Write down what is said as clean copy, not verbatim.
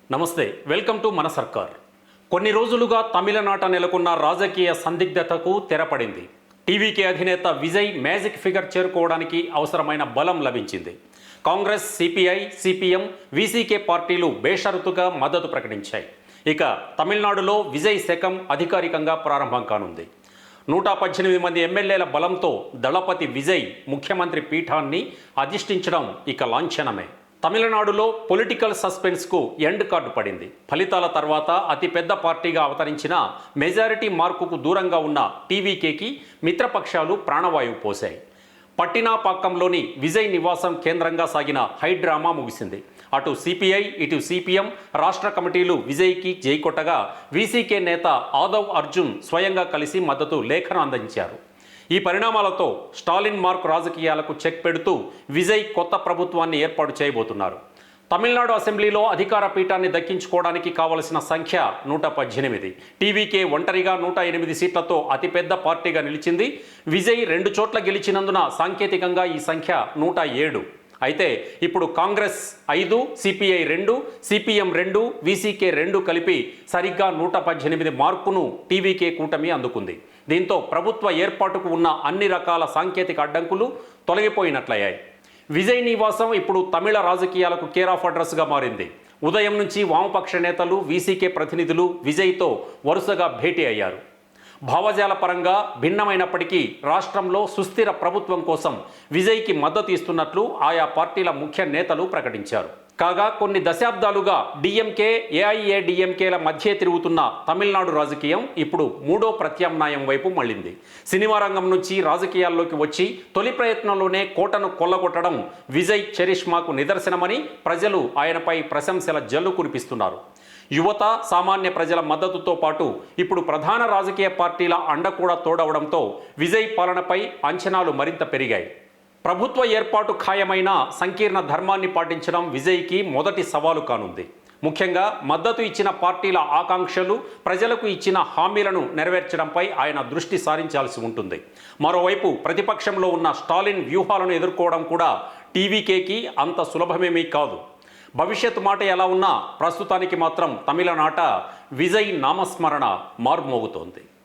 నమస్తే, welcome to మన సర్కార్. కొన్ని రోజులుగా తమిళనాట నెలకొన్న రాజకీయ సందిగ్ధతకు తెరపడింది. టీవీకే అధినేత విజయ్ మ్యాజిక్ ఫిగర్ చేరుకోవడానికి అవసరమైన బలం లభించింది. కాంగ్రెస్, సిపిఐ, సిపిఎం, వీసీకే పార్టీలు బేషరతుగా మద్దతు ప్రకటించాయి. ఇక తమిళనాడులో విజయ్ శకం అధికారికంగా ప్రారంభం కానుంది. 118 మంది ఎమ్మెల్యేల బలంతో దళపతి విజయ్ ముఖ్యమంత్రి పీఠాన్ని అధిష్ఠించడం ఇక లాంఛనమే. తమిళనాడులో పొలిటికల్ సస్పెన్స్కు ఎండ్ కార్డు పడింది. ఫలితాల తర్వాత అతిపెద్ద పార్టీగా అవతరించిన మెజారిటీ మార్కుకు దూరంగా ఉన్న టీవీకేకి మిత్రపక్షాలు ప్రాణవాయువు పోశాయి. పట్టినాపాకంలోని విజయ్ నివాసం కేంద్రంగా సాగిన హైడ్రామా ముగిసింది. అటు సిపిఐ, ఇటు సిపిఎం రాష్ట్ర కమిటీలు విజయ్కి జైకొట్టగా వీసీకే నేత ఆదవ్ అర్జున్ స్వయంగా కలిసి మద్దతు లేఖను అందించారు. ఈ పరిణామాలతో స్టాలిన్ మార్క్ రాజకీయాలకు చెక్ పెడుతూ విజయ్ కొత్త ప్రభుత్వాన్ని ఏర్పాటు చేయబోతున్నారు. తమిళనాడు అసెంబ్లీలో అధికార పీఠాన్ని దక్కించుకోవడానికి కావలసిన సంఖ్య 118. టీవీకే ఒంటరిగా 108 సీట్లతో అతిపెద్ద పార్టీగా నిలిచింది. విజయ్ 2 చోట్ల గెలిచినందున సాంకేతికంగా ఈ సంఖ్య 107. అయితే ఇప్పుడు కాంగ్రెస్ 5, సిపిఐ 2, సిపిఎం 2, వీసీకే 2 కలిపి సరిగ్గా 118 మార్కును టీవీకే కూటమి అందుకుంది. దీంతో ప్రభుత్వ ఏర్పాటుకు ఉన్న అన్ని రకాల సాంకేతిక అడ్డంకులు తొలగిపోయినట్లయ్యాయి. విజయ్ నివాసం ఇప్పుడు తమిళ రాజకీయాలకు కేర్ ఆఫ్ అడ్రస్గా మారింది. ఉదయం నుంచి వామపక్ష నేతలు, వీసీకే ప్రతినిధులు విజయ్తో వరుసగా భేటీ అయ్యారు. భావజాల పరంగా భిన్నమైనప్పటికీ రాష్ట్రంలో సుస్థిర ప్రభుత్వం కోసం విజయ్కి మద్దతు ఇస్తున్నట్లు ఆయా పార్టీల ముఖ్య నేతలు ప్రకటించారు. కాగా కొన్ని దశాబ్దాలుగా డిఎంకే, ఏఐఏడిఎంకేల మధ్య తిరుగుతున్న తమిళనాడు రాజకీయం ఇప్పుడు మూడో ప్రత్యామ్నాయం వైపు మళ్ళింది. సినిమా రంగం నుంచి రాజకీయాల్లోకి వచ్చి తొలి ప్రయత్నంలోనే కోటను కొల్లగొట్టడం విజయ్ చరిష్మాకు నిదర్శనమని ప్రజలు ఆయనపై ప్రశంసల జల్లు కురిపిస్తున్నారు. యువత, సామాన్య ప్రజల మద్దతుతో పాటు ఇప్పుడు ప్రధాన రాజకీయ పార్టీల అండ కూడా తోడవడంతో విజయ్ పాలనపై అంచనాలు మరింత పెరిగాయి. ప్రభుత్వ ఏర్పాటు ఖాయమైన సంకీర్ణ ధర్మాన్ని పాటించడం విజయ్కి మొదటి సవాలు కానుంది. ముఖ్యంగా మద్దతు ఇచ్చిన పార్టీల ఆకాంక్షలు, ప్రజలకు ఇచ్చిన హామీలను నెరవేర్చడంపై ఆయన దృష్టి సారించాల్సి ఉంటుంది. మరోవైపు ప్రతిపక్షంలో ఉన్న స్టాలిన్ వ్యూహాలను ఎదుర్కోవడం కూడా టీవీకేకి అంత సులభమేమీ కాదు. భవిష్యత్ మాట ఎలా ఉన్నా ప్రస్తుతానికి మాత్రం తమిళనాట విజయ్ నామస్మరణ మార్మోగుతోంది.